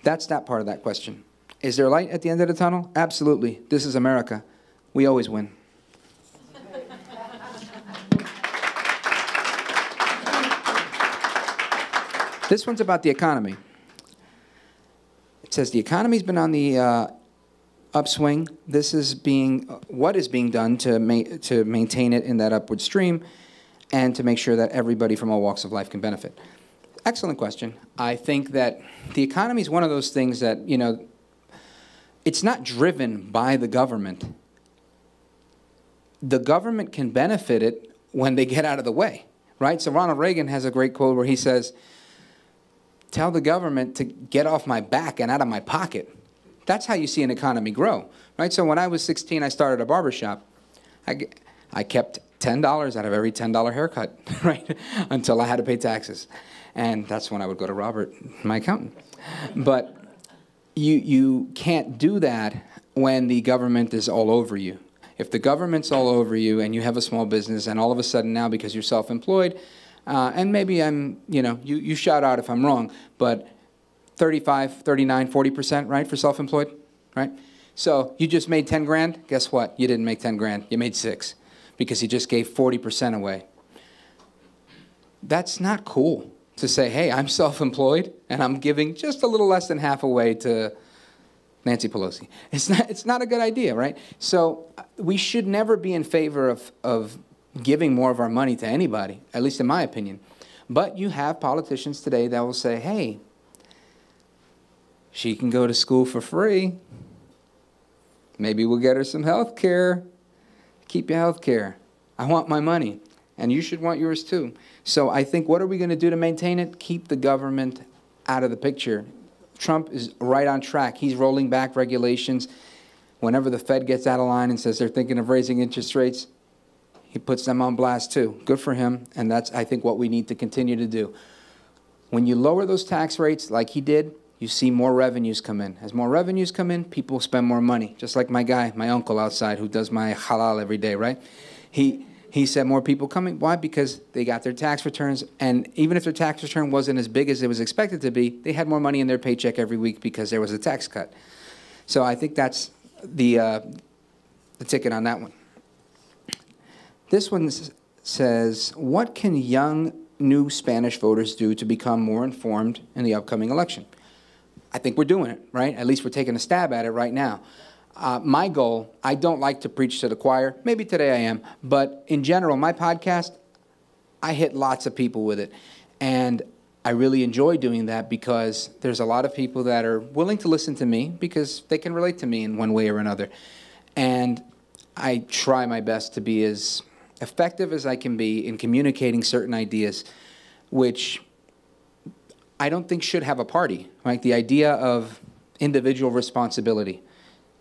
that's that part of that question. Is there light at the end of the tunnel? Absolutely. This is America. We always win. This one's about the economy. It says the economy's been on the upswing. This is what is being done to maintain it in that upward stream and to make sure that everybody from all walks of life can benefit. Excellent question. I think that the economy is one of those things that, you know, it's not driven by the government. The government can benefit it when they get out of the way, right? So Ronald Reagan has a great quote where he says, tell the government to get off my back and out of my pocket. That's how you see an economy grow, right? So when I was 16, I started a barbershop. I kept $10 out of every $10 haircut, right? Until I had to pay taxes. And that's when I would go to Robert, my accountant. But you can't do that when the government is all over you. If the government's all over you and you have a small business and all of a sudden now because you're self-employed, and maybe I'm, you know, you shout out if I'm wrong, but 35, 39, 40%, right, for self-employed, right? So you just made 10 grand, guess what? You didn't make 10 grand, you made 6 because you just gave 40% away. That's not cool to say, hey, I'm self-employed and I'm giving just a little less than half away to Nancy Pelosi. It's not a good idea, right? So we should never be in favor of giving more of our money to anybody, at least in my opinion. But you have politicians today that will say, hey, she can go to school for free. Maybe we'll get her some health care. Keep your health care. I want my money. And you should want yours too. So I think what are we going to do to maintain it? Keep the government out of the picture. Trump is right on track. He's rolling back regulations. Whenever the Fed gets out of line and says they're thinking of raising interest rates, he puts them on blast too. Good for him. And that's, I think, what we need to continue to do. When you lower those tax rates like he did, you see more revenues come in. As more revenues come in, people spend more money. Just like my guy, my uncle outside who does my halal every day, right? He said more people coming. Why? Because they got their tax returns, and even if their tax return wasn't as big as it was expected to be, they had more money in their paycheck every week because there was a tax cut. So I think that's the ticket on that one. This one says, what can young, new Spanish voters do to become more informed in the upcoming election? I think we're doing it, right? At least we're taking a stab at it right now. My goal, I don't like to preach to the choir. Maybe today I am. But in general, my podcast, I hit lots of people with it. And I really enjoy doing that because there's a lot of people that are willing to listen to me because they can relate to me in one way or another. And I try my best to be as effective as I can be in communicating certain ideas, which I don't think should have a party, right? The idea of individual responsibility.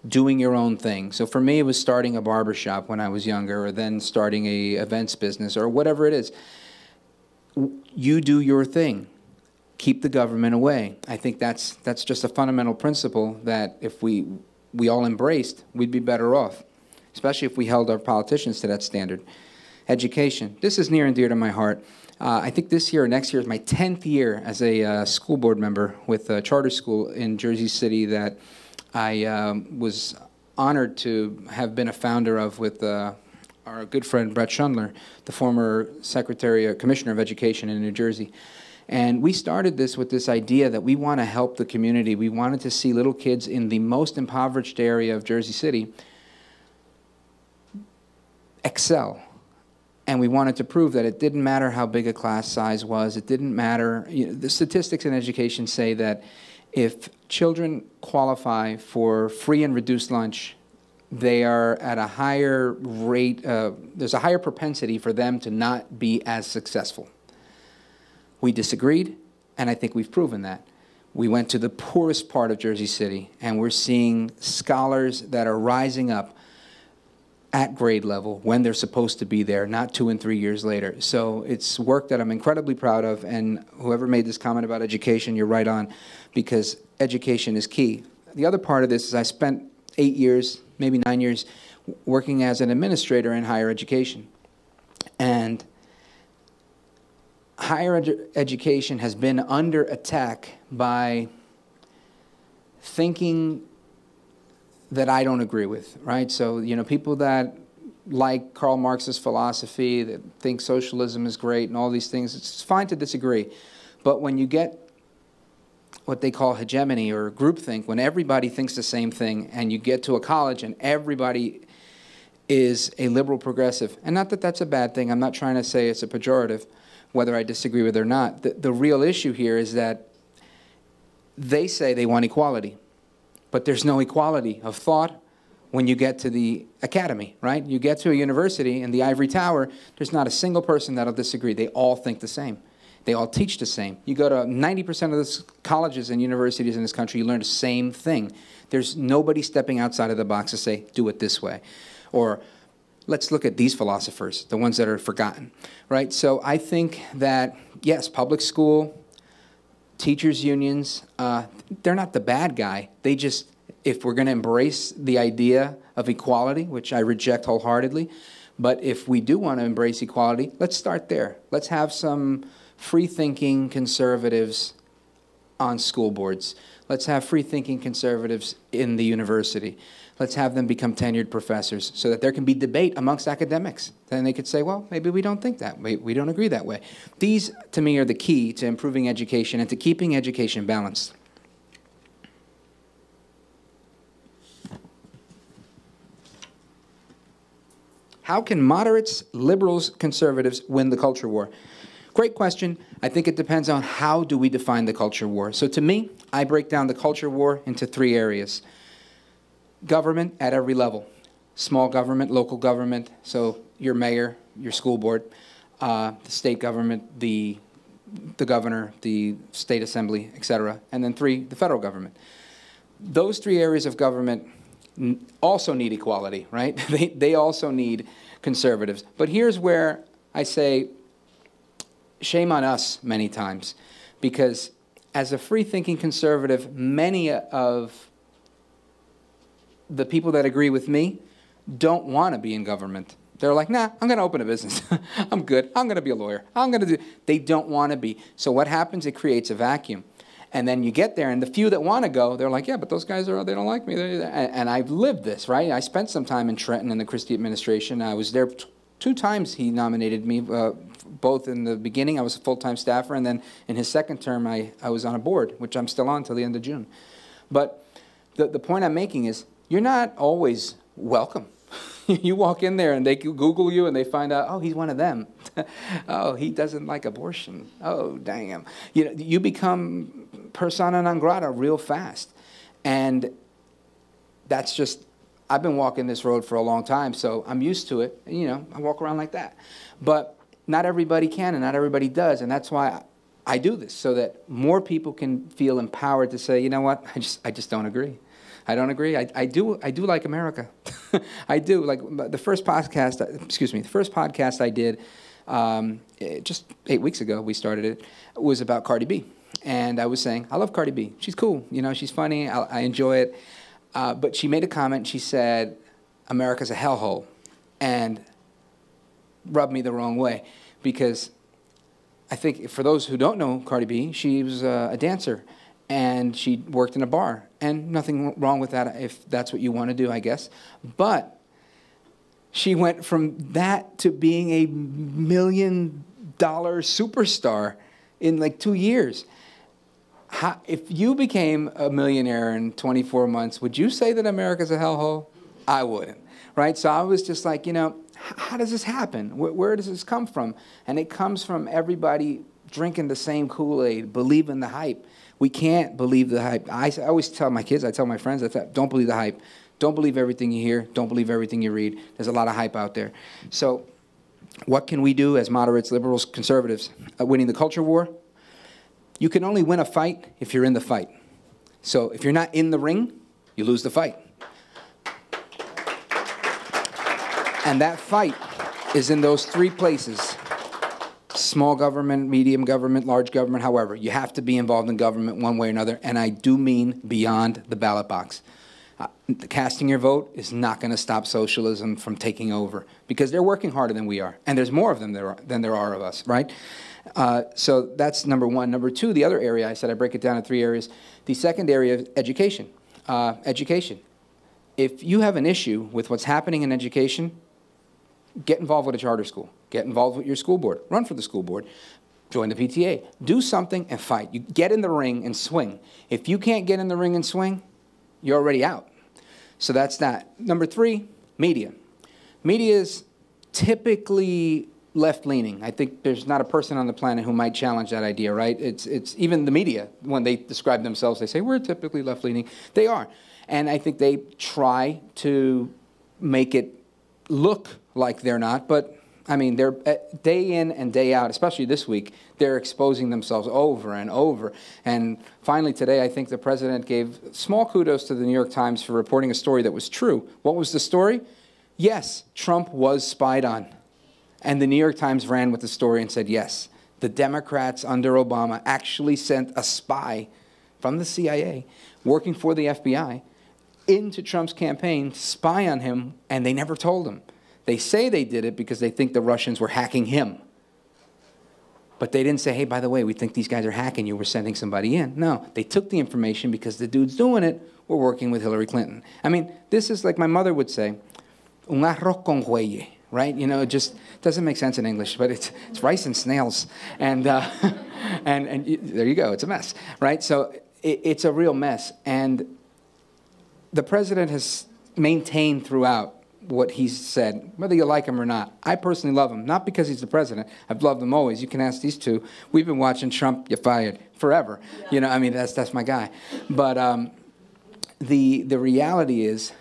Doing your own thing. So for me, it was starting a barbershop when I was younger, or then starting a events business, or whatever it is. You do your thing. Keep the government away. I think that's just a fundamental principle that if we we all embraced, we'd be better off, especially if we held our politicians to that standard. Education. This is near and dear to my heart. I think this year or next year is my 10th year as a school board member with a charter school in Jersey City that I was honored to have been a founder of with our good friend Brett Schundler, the former Commissioner of Education in New Jersey. And we started this with this idea that we want to help the community. We wanted to see little kids in the most impoverished area of Jersey City excel. And we wanted to prove that it didn't matter how big a class size was. It didn't matter. You know, the statistics in education say that if children qualify for free and reduced lunch, they are at a higher rate, there's a higher propensity for them to not be as successful. We disagreed, and I think we've proven that. We went to the poorest part of Jersey City, and we're seeing scholars that are rising up at grade level when they're supposed to be there, not 2 and 3 years later. So it's work that I'm incredibly proud of, and whoever made this comment about education, you're right on, because education is key. The other part of this is I spent 8 years, maybe 9 years, working as an administrator in higher education. And higher education has been under attack by thinking that I don't agree with, right? So, you know, people that like Karl Marx's philosophy, that think socialism is great and all these things, it's fine to disagree. But when you get what they call hegemony or groupthink, when everybody thinks the same thing and you get to a college and everybody is a liberal progressive, and not that that's a bad thing, I'm not trying to say it's a pejorative, whether I disagree with it or not. The real issue here is that they say they want equality. But there's no equality of thought when you get to the academy, right? You get to a university in the ivory tower, there's not a single person that'll disagree. They all think the same. They all teach the same. You go to 90% of the colleges and universities in this country, you learn the same thing. There's nobody stepping outside of the box to say, do it this way. Or let's look at these philosophers, the ones that are forgotten, right? So I think that, yes, public school, teachers' unions, they're not the bad guy. They just, if we're going to embrace the idea of equality, which I reject wholeheartedly, but if we do want to embrace equality, let's start there. Let's have some free-thinking conservatives on school boards. Let's have free-thinking conservatives in the university. Let's have them become tenured professors so that there can be debate amongst academics. Then they could say, well, maybe we don't think that way. We don't agree that way. These, to me, are the key to improving education and to keeping education balanced. How can moderates, liberals, conservatives win the culture war? Great question. I think it depends on how do we define the culture war. So to me, I break down the culture war into 3 areas. Government at every level. Small government, local government, so your mayor, your school board, the state government, the governor, the state assembly, etc. And then 3, the federal government. Those 3 areas of government also need equality, right? They also need conservatives. But here's where I say, shame on us many times, because as a free-thinking conservative, many of the people that agree with me don't want to be in government. They're like, nah, I'm going to open a business. I'm good. I'm going to be a lawyer. I'm going to do. They don't want to be. So what happens? It creates a vacuum. And then you get there, and the few that want to go, they're like, yeah, but those guys they don't like me. And I've lived this, right? I spent some time in Trenton in the Christie administration. I was there 2 times he nominated me, both in the beginning. I was a full-time staffer, and then in his second term, I was on a board, which I'm still on until the end of June. But the point I'm making is, you're not always welcome. You walk in there and they Google you and they find out, oh, he's one of them. Oh, he doesn't like abortion. Oh, damn. You know, you become persona non grata real fast. And that's just, I've been walking this road for a long time, so I'm used to it. You know, I walk around like that. But not everybody can and not everybody does, and that's why I do this, so that more people can feel empowered to say, you know what, I just don't agree. I don't agree. I do like America. I do. Like the first podcast I did just 8 weeks ago, we started it, was about Cardi B. And I was saying, I love Cardi B. She's cool. You know, she's funny. I enjoy it. But she made a comment. She said, America's a hellhole, and rubbed me the wrong way, because I think for those who don't know Cardi B, she was a dancer, and she worked in a bar, and nothing wrong with that if that's what you want to do, I guess. But she went from that to being a $1 million superstar in like 2 years. If you became a millionaire in 24 months, would you say that America's a hellhole? I wouldn't, right? So I was just like, you know, how does this happen? Where does this come from? And it comes from everybody drinking the same Kool-Aid, believing the hype. We can't believe the hype. I always tell my kids, I tell my friends, don't believe the hype. Don't believe everything you hear. Don't believe everything you read. There's a lot of hype out there. So what can we do as moderates, liberals, conservatives? Winning the culture war? You can only win a fight if you're in the fight. So if you're not in the ring, you lose the fight. And that fight is in those three places: small government, medium government, large government, however. You have to be involved in government one way or another, and I do mean beyond the ballot box. Casting your vote is not going to stop socialism from taking over, because they're working harder than we are, and there's more of them than there are of us, right? So that's number one. Number two, the other area, I said I break it down in 3 areas. The second area is education. Education. If you have an issue with what's happening in education, get involved with a charter school. Get involved with your school board. Run for the school board. Join the PTA. Do something and fight. You get in the ring and swing. If you can't get in the ring and swing, you're already out. So that's that. Number three, media. Media is typically left-leaning. I think there's not a person on the planet who might challenge that idea, right? It's even the media, when they describe themselves, they say, we're typically left-leaning. They are. And I think they try to make it look like they're not, but I mean, they're day in and day out, especially this week, they're exposing themselves over and over. And finally today, I think the president gave small kudos to the New York Times for reporting a story that was true. What was the story? Yes, Trump was spied on. And the New York Times ran with the story and said, yes, the Democrats under Obama actually sent a spy from the CIA working for the FBI into Trump's campaign to spy on him, and they never told him. They say they did it because they think the Russians were hacking him. But they didn't say, hey, by the way, we think these guys are hacking you, we're sending somebody in. No, they took the information because the dudes doing it were working with Hillary Clinton. I mean, this is like my mother would say, un arroz con huelle, right? You know, it just doesn't make sense in English, but it's rice and snails. And there you go, it's a mess, right? So it's a real mess. And the president has maintained throughout what he's said, whether you like him or not. I personally love him, not because he's the president. I've loved him always. You can ask these two. We've been watching Trump get fired forever. Yeah. You know, I mean, that's my guy. But the reality is,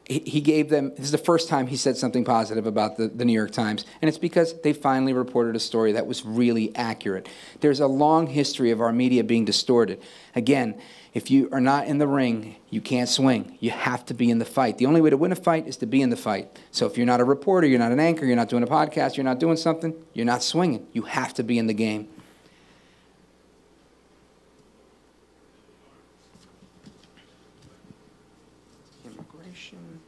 he gave them, this is the first time he said something positive about the New York Times, and it's because they finally reported a story that was really accurate. There's a long history of our media being distorted. Again, if you are not in the ring, you can't swing. You have to be in the fight. The only way to win a fight is to be in the fight. So if you're not a reporter, you're not an anchor, you're not doing a podcast, you're not doing something, you're not swinging. You have to be in the game. Immigration.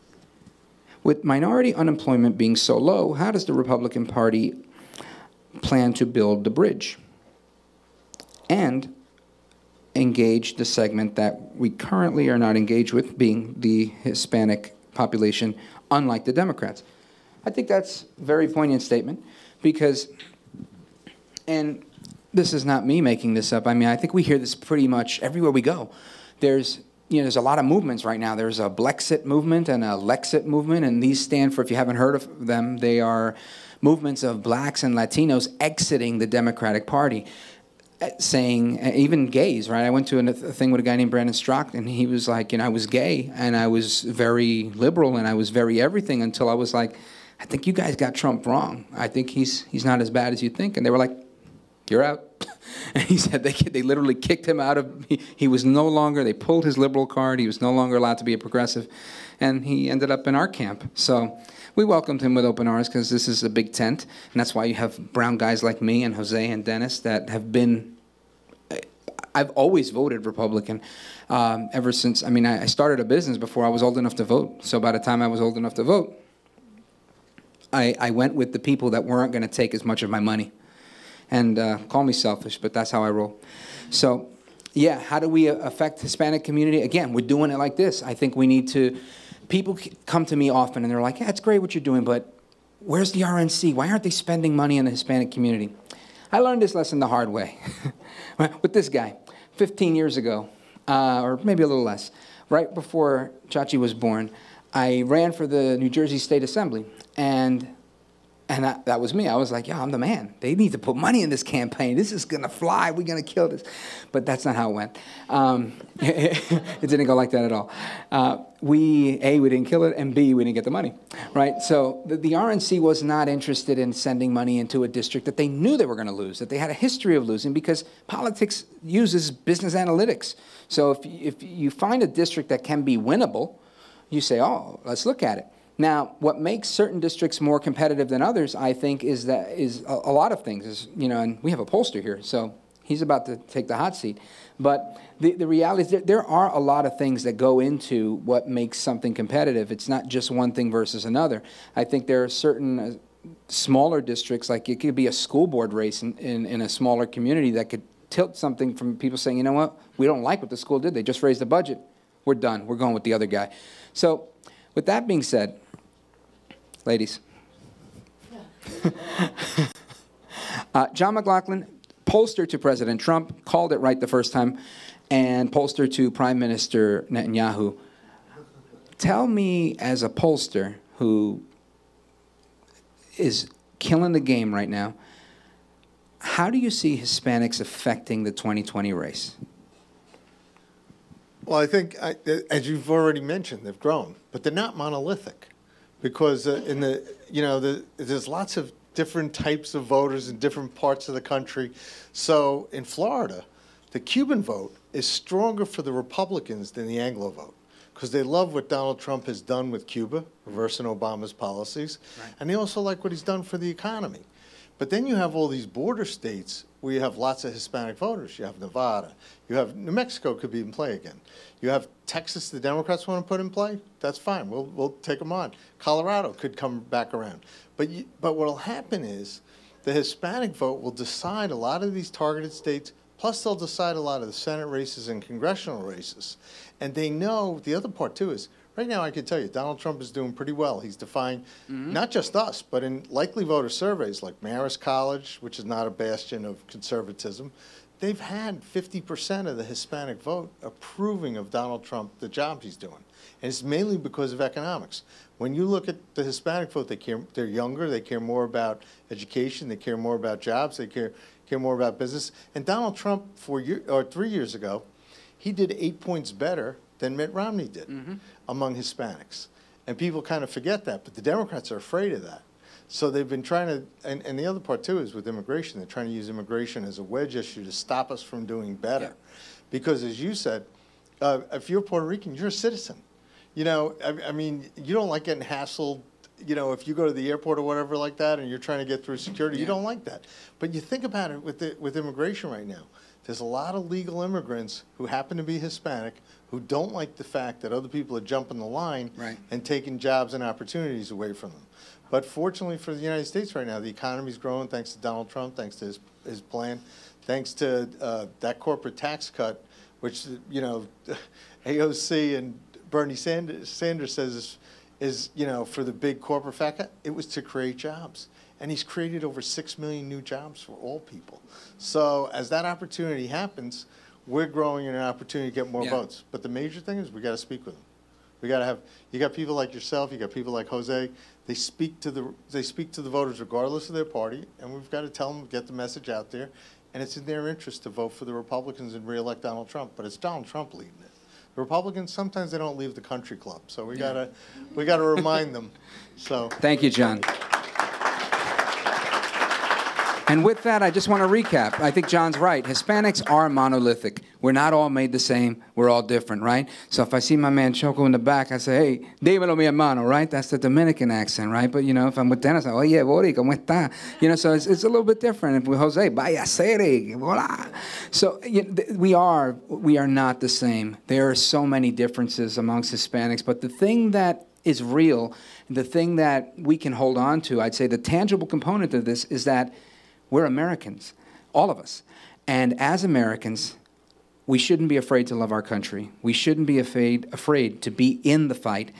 With minority unemployment being so low, how does the Republican Party plan to build the bridge and engage the segment that we currently are not engaged with, being the Hispanic population, unlike the Democrats? I think that's a very poignant statement because, and this is not me making this up, I mean, I think we hear this pretty much everywhere we go. There's a lot of movements right now. There's a Blexit movement and a Lexit movement, and these stand for, if you haven't heard of them, they are movements of blacks and Latinos exiting the Democratic Party, saying, even gays, right? I went to a thing with a guy named Brandon Strock, and he was like, you know, I was gay, and I was very liberal, and I was very everything until I was like, I think you guys got Trump wrong. I think he's not as bad as you think. And they were like, you're out. And he said they literally kicked him out of, he was no longer, they pulled his liberal card, he was no longer allowed to be a progressive, and he ended up in our camp. So we welcomed him with open arms because this is a big tent, and that's why you have brown guys like me and Jose and Dennis that have been, I've always voted Republican ever since. I mean, I started a business before I was old enough to vote. So by the time I was old enough to vote, I went with the people that weren't going to take as much of my money. And call me selfish, but that's how I roll. So, yeah, how do we affect Hispanic community? Again, we're doing it like this. I think we need to, people come to me often and they're like, yeah, it's great what you're doing, but where's the RNC? Why aren't they spending money in the Hispanic community? I learned this lesson the hard way with this guy 15 years ago, or maybe a little less. Right before Chachi was born, I ran for the New Jersey State Assembly, and that was me. I was like, yeah, I'm the man. They need to put money in this campaign. This is going to fly. We're going to kill this. But that's not how it went. It didn't go like that at all. We didn't kill it, and B, we didn't get the money, right? So the RNC was not interested in sending money into a district that they knew they were going to lose, that they had a history of losing, because politics uses business analytics. So if you find a district that can be winnable, you say, oh, let's look at it. Now, what makes certain districts more competitive than others, I think, is a lot of things. And we have a pollster here, so he's about to take the hot seat. But the reality is there are a lot of things that go into what makes something competitive. It's not just one thing versus another. I think there are certain smaller districts, like it could be a school board race in a smaller community that could tilt something from people saying, you know what, we don't like what the school did. They just raised the budget. We're done. We're going with the other guy. So with that being said, ladies, John McLaughlin, pollster to President Trump, called it right the first time, and pollster to Prime Minister Netanyahu. Tell me, as a pollster who is killing the game right now, how do you see Hispanics affecting the 2020 race? Well, I think, as you've already mentioned, they've grown, but they're not monolithic, because there's lots of different types of voters in different parts of the country. So in Florida, the Cuban vote is stronger for the Republicans than the Anglo vote, because they love what Donald Trump has done with Cuba, reversing Obama's policies, and they also like what he's done for the economy. But then you have all these border states where you have lots of Hispanic voters. You have Nevada. You have New Mexico could be in play again. You have Texas, the Democrats want to put in play. That's fine. We'll take them on. Colorado could come back around. But what will happen is the Hispanic vote will decide a lot of these targeted states, plus they'll decide a lot of the Senate races and congressional races. And they know, the other part too is, right now I can tell you, Donald Trump is doing pretty well. He's defying not just us, but in likely voter surveys like Marist College, which is not a bastion of conservatism, they've had 50% of the Hispanic vote approving of Donald Trump, the jobs he's doing. And it's mainly because of economics. When you look at the Hispanic vote, they're younger, they care more about education, they care more about jobs, they care more about business. And Donald Trump, 3 years ago, he did 8 points better than Mitt Romney did among Hispanics. And people kind of forget that, but the Democrats are afraid of that. So they've been trying to, and the other part too is with immigration, they're trying to use immigration as a wedge issue to stop us from doing better. Yeah. Because as you said, if you're Puerto Rican, you're a citizen. You know, I mean, you don't like getting hassled, you know, if you go to the airport or whatever like that and you're trying to get through security, you don't like that. But you think about it with immigration right now. There's a lot of legal immigrants who happen to be Hispanic who don't like the fact that other people are jumping the line and taking jobs and opportunities away from them. But fortunately for the United States right now, the economy's growing thanks to Donald Trump, thanks to his plan, thanks to that corporate tax cut, which, you know, AOC and Bernie Sanders says is, you know, for the big corporate factor, it was to create jobs. And he's created over 6 million new jobs for all people. So as that opportunity happens, we're growing in an opportunity to get more votes. But the major thing is we got to speak with them. We got to have, you got people like yourself, you got people like Jose, they speak to the voters regardless of their party, and we've got to tell them, get the message out there, and it's in their interest to vote for the Republicans and re-elect Donald Trump, but it's Donald Trump leading it. The Republicans, sometimes they don't leave the country club, so we gotta remind them. So thank you, John. And with that, I just want to recap. I think John's right. Hispanics are monolithic. We're not all made the same. We're all different, right? So if I see my man Choco in the back, I say, hey, dímelo mi hermano, right? That's the Dominican accent, right? But, you know, if I'm with Dennis, I say, oye, Bori, ¿cómo está? You know, so it's a little bit different. If we're Jose, vaya sere, hola. So we are not the same. There are so many differences amongst Hispanics. But the thing that is real, the thing that we can hold on to, I'd say the tangible component of this is that we're Americans, all of us. And as Americans, we shouldn't be afraid to love our country. We shouldn't be afraid to be in the fight.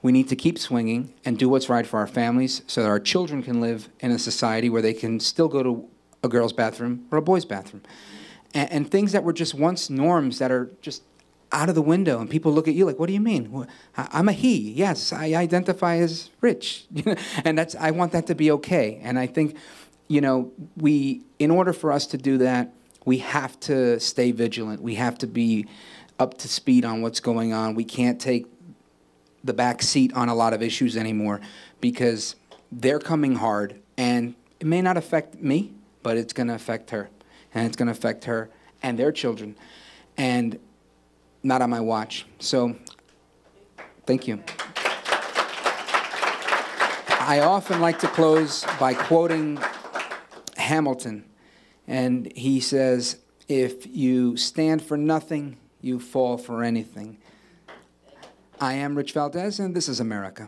We need to keep swinging and do what's right for our families so that our children can live in a society where they can still go to a girl's bathroom or a boy's bathroom. And things that were just once norms that are just out of the window, and people look at you like, what do you mean? I'm a he. Yes, I identify as rich. And I want that to be okay. And I think, you know, in order for us to do that, we have to stay vigilant. We have to be up to speed on what's going on. We can't take the back seat on a lot of issues anymore because they're coming hard. And it may not affect me, but it's going to affect her. And it's going to affect her and their children. And not on my watch. So, thank you. I often like to close by quoting Hamilton, and he says, if you stand for nothing, you fall for anything. I am Rich Valdez, and this is America.